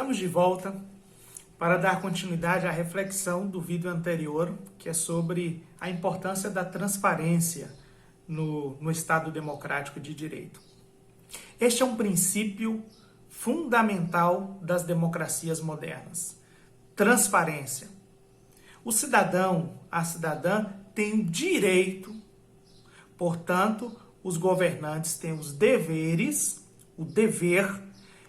Estamos de volta para dar continuidade à reflexão do vídeo anterior, que é sobre a importância da transparência no Estado democrático de direito. Este é um princípio fundamental das democracias modernas. Transparência. O cidadão, a cidadã, tem o direito, portanto, os governantes têm os deveres, o dever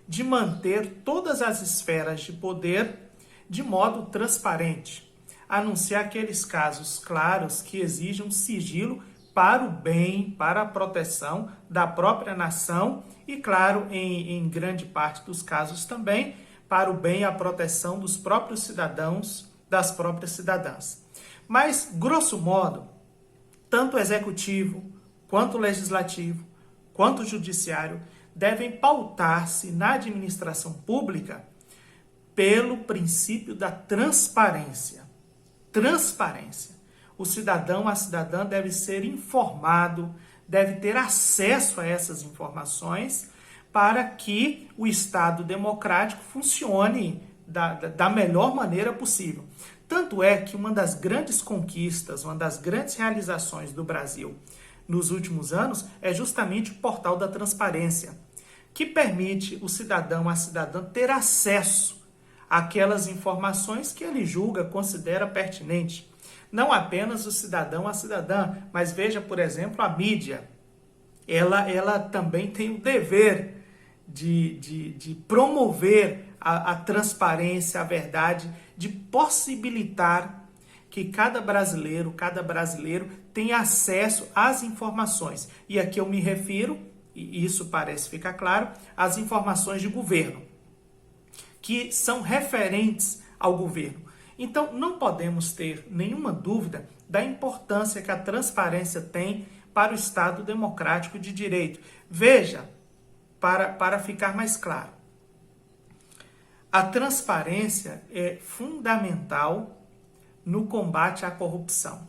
de manter todas as esferas de poder de modo transparente, a não ser aqueles casos claros que exijam sigilo para o bem, para a proteção da própria nação e, claro, em grande parte dos casos também, para o bem e a proteção dos próprios cidadãos, das próprias cidadãs. Mas, grosso modo, tanto o executivo, quanto o legislativo, quanto o judiciário devem pautar-se na administração pública pelo princípio da transparência. Transparência. O cidadão, a cidadã deve ser informado, deve ter acesso a essas informações para que o Estado democrático funcione da melhor maneira possível. Tanto é que uma das grandes conquistas, uma das grandes realizações do Brasil nos últimos anos é justamente o portal da transparência, que permite o cidadão, a cidadã ter acesso àquelas informações que ele julga, considera pertinente. Não apenas o cidadão, a cidadã, mas veja, por exemplo, a mídia. Ela também tem o dever de promover a transparência, a verdade, de possibilitar que cada brasileiro tenha acesso às informações. E aqui eu me refiro, e isso parece ficar claro, às informações de governo, que são referentes ao governo. Então, não podemos ter nenhuma dúvida da importância que a transparência tem para o Estado democrático de direito. Veja, para ficar mais claro, a transparência é fundamental no combate à corrupção.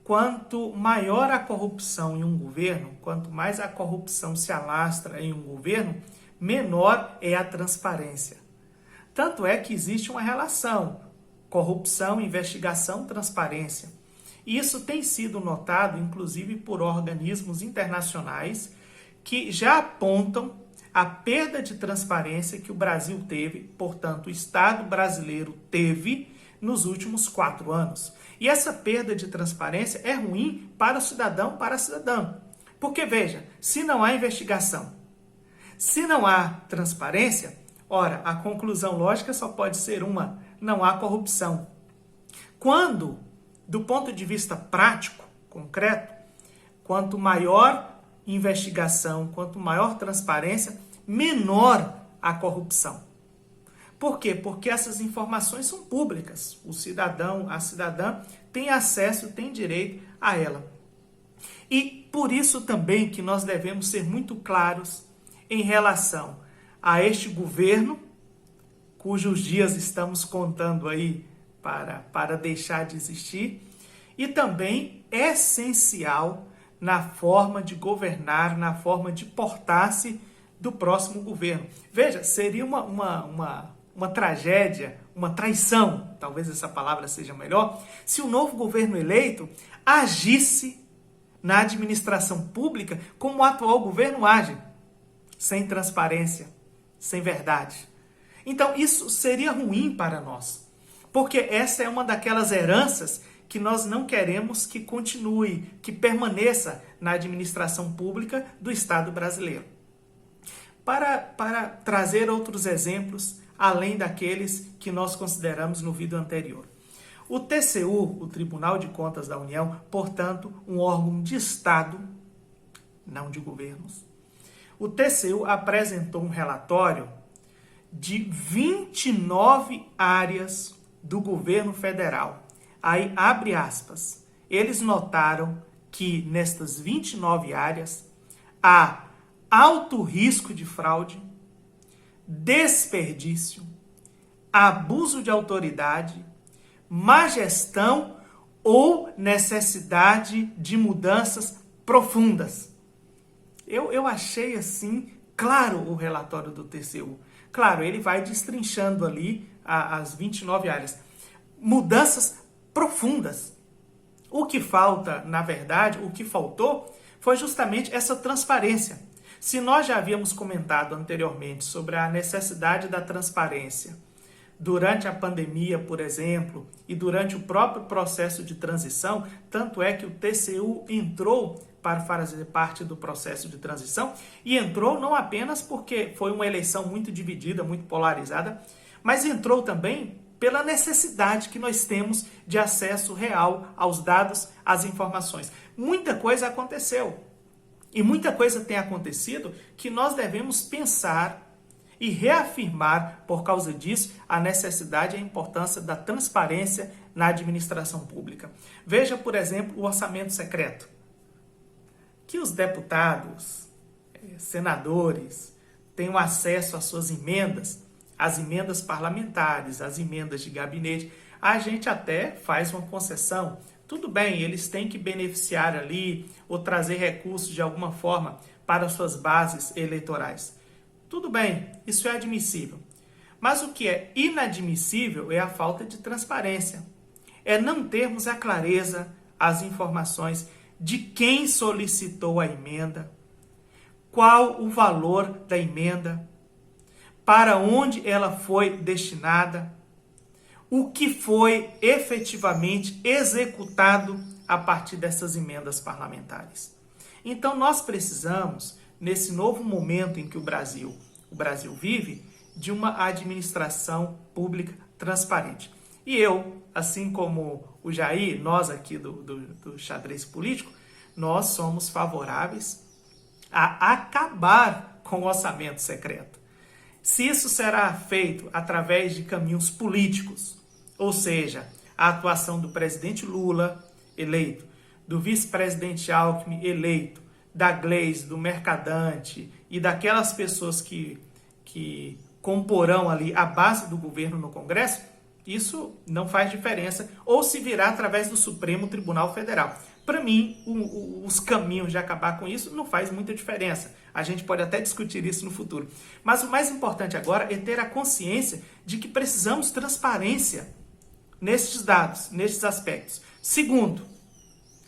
Quanto maior a corrupção em um governo, quanto mais a corrupção se alastra em um governo, menor é a transparência. Tanto é que existe uma relação: corrupção, investigação, transparência. E isso tem sido notado, inclusive, por organismos internacionais que já apontam a perda de transparência que o Brasil teve, portanto, o Estado brasileiro teve nos últimos 4 anos. E essa perda de transparência é ruim para o cidadão, para a cidadã. Porque, veja, se não há investigação, se não há transparência, ora, a conclusão lógica só pode ser uma: não há corrupção. Quando, do ponto de vista prático, concreto, quanto maior investigação, quanto maior transparência, menor a corrupção. Por quê? Porque essas informações são públicas. O cidadão, a cidadã tem acesso, tem direito a ela. E por isso também que nós devemos ser muito claros em relação a este governo, cujos dias estamos contando aí para deixar de existir, e também essencial na forma de governar, na forma de portar-se do próximo governo. Veja, seria uma tragédia, uma traição, talvez essa palavra seja melhor, se o novo governo eleito agisse na administração pública como o atual governo age, sem transparência, sem verdade. Então, isso seria ruim para nós, porque essa é uma daquelas heranças que nós não queremos que continue, que permaneça na administração pública do Estado brasileiro. Para trazer outros exemplos, além daqueles que nós consideramos no vídeo anterior. O TCU, o Tribunal de Contas da União, portanto, um órgão de Estado, não de governos. O TCU apresentou um relatório de 29 áreas do governo federal. Aí, abre aspas, eles notaram que nestas 29 áreas há alto risco de fraude, desperdício, abuso de autoridade, má gestão ou necessidade de mudanças profundas. Eu achei assim claro o relatório do TCU. Claro, ele vai destrinchando ali as 29 áreas. Mudanças profundas. O que falta, na verdade, o que faltou foi justamente essa transparência. Se nós já havíamos comentado anteriormente sobre a necessidade da transparência durante a pandemia, por exemplo, e durante o próprio processo de transição, tanto é que o TCU entrou para fazer parte do processo de transição, e entrou não apenas porque foi uma eleição muito dividida, muito polarizada, mas entrou também pela necessidade que nós temos de acesso real aos dados, às informações. Muita coisa aconteceu, e muita coisa tem acontecido que nós devemos pensar e reafirmar, por causa disso, a necessidade e a importância da transparência na administração pública. Veja, por exemplo, o orçamento secreto. Que os deputados, senadores, tenham acesso às suas emendas, as emendas parlamentares, as emendas de gabinete. A gente até faz uma concessão. Tudo bem, eles têm que beneficiar ali ou trazer recursos de alguma forma para suas bases eleitorais. Tudo bem, isso é admissível. Mas o que é inadmissível é a falta de transparência. É não termos a clareza, as informações de quem solicitou a emenda, qual o valor da emenda, para onde ela foi destinada, o que foi efetivamente executado a partir dessas emendas parlamentares. Então nós precisamos, nesse novo momento em que o Brasil vive, de uma administração pública transparente. E eu, assim como o Jair, nós aqui do xadrez político, nós somos favoráveis a acabar com o orçamento secreto. Se isso será feito através de caminhos políticos, ou seja, a atuação do presidente Lula, eleito, do vice-presidente Alckmin, eleito, da Gleisi, do Mercadante e daquelas pessoas que comporão ali a base do governo no Congresso, isso não faz diferença, ou se virá através do Supremo Tribunal Federal. Para mim, os caminhos de acabar com isso não faz muita diferença. A gente pode até discutir isso no futuro. Mas o mais importante agora é ter a consciência de que precisamos transparência nesses dados, nesses aspectos. Segundo,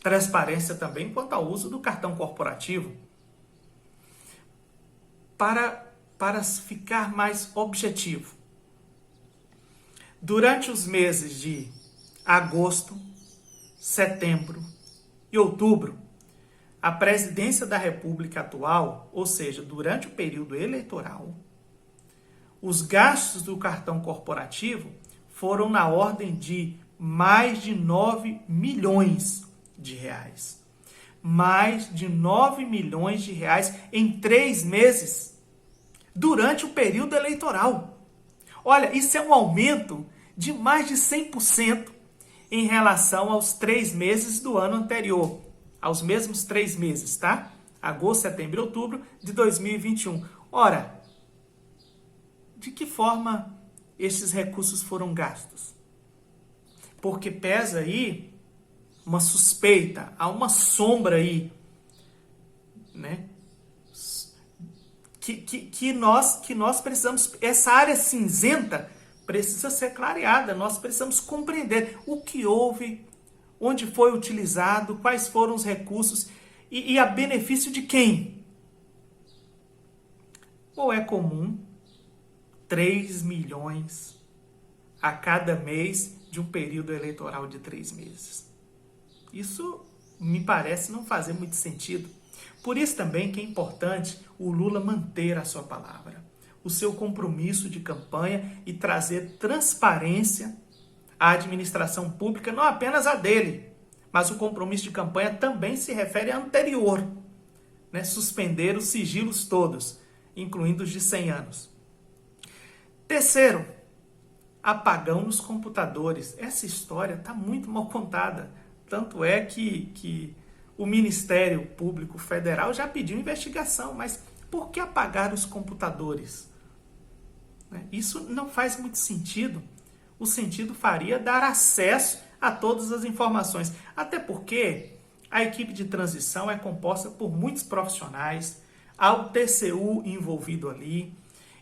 transparência também quanto ao uso do cartão corporativo. Para ficar mais objetivo, durante os meses de agosto, setembro e outubro, a presidência da República atual, ou seja, durante o período eleitoral, os gastos do cartão corporativo foram na ordem de mais de 9 milhões de reais. Mais de 9 milhões de reais em 3 meses, durante o período eleitoral. Olha, isso é um aumento de mais de 100% em relação aos 3 meses do ano anterior. Aos mesmos 3 meses, tá? Agosto, setembro e outubro de 2021. Ora, de que forma esses recursos foram gastos? Porque pesa aí uma suspeita, há uma sombra aí, né? Que nós precisamos, essa área cinzenta precisa ser clareada, nós precisamos compreender o que houve, onde foi utilizado, quais foram os recursos e a benefício de quem? Ou é comum 3 milhões a cada mês de um período eleitoral de 3 meses? Isso me parece não fazer muito sentido. Por isso também que é importante o Lula manter a sua palavra, o seu compromisso de campanha e trazer transparência à administração pública, não apenas a dele, mas o compromisso de campanha também se refere à anterior, né? Suspender os sigilos todos, incluindo os de 100 anos. Terceiro, apagão nos computadores. Essa história está muito mal contada, tanto é que o Ministério Público Federal já pediu investigação, mas por que apagar os computadores? Isso não faz muito sentido. O sentido faria dar acesso a todas as informações. Até porque a equipe de transição é composta por muitos profissionais, há o TCU envolvido ali,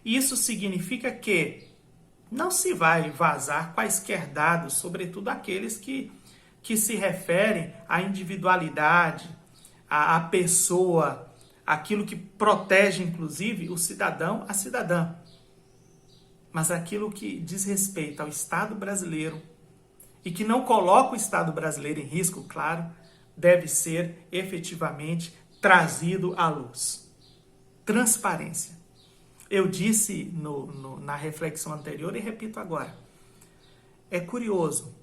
Isso significa que não se vai vazar quaisquer dados, sobretudo aqueles que se referem à individualidade, à pessoa, aquilo que protege, inclusive, o cidadão, a cidadã. Mas aquilo que diz respeito ao Estado brasileiro e que não coloca o Estado brasileiro em risco, claro, deve ser efetivamente trazido à luz. Transparência. Eu disse na reflexão anterior e repito agora. É curioso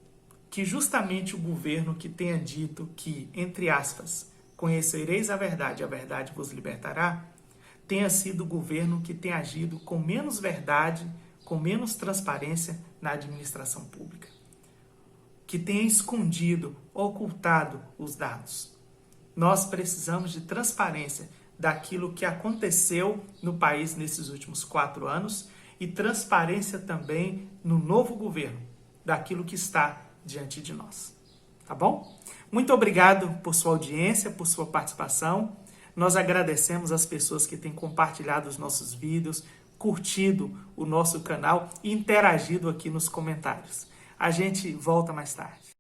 que justamente o governo que tenha dito que, entre aspas, conhecereis a verdade vos libertará, tenha sido o governo que tem agido com menos verdade, com menos transparência na administração pública. Que tenha escondido, ocultado os dados. Nós precisamos de transparência daquilo que aconteceu no país nesses últimos 4 anos e transparência também no novo governo, daquilo que está diante de nós. Tá bom? Muito obrigado por sua audiência, por sua participação. Nós agradecemos as pessoas que têm compartilhado os nossos vídeos, curtido o nosso canal e interagido aqui nos comentários. A gente volta mais tarde.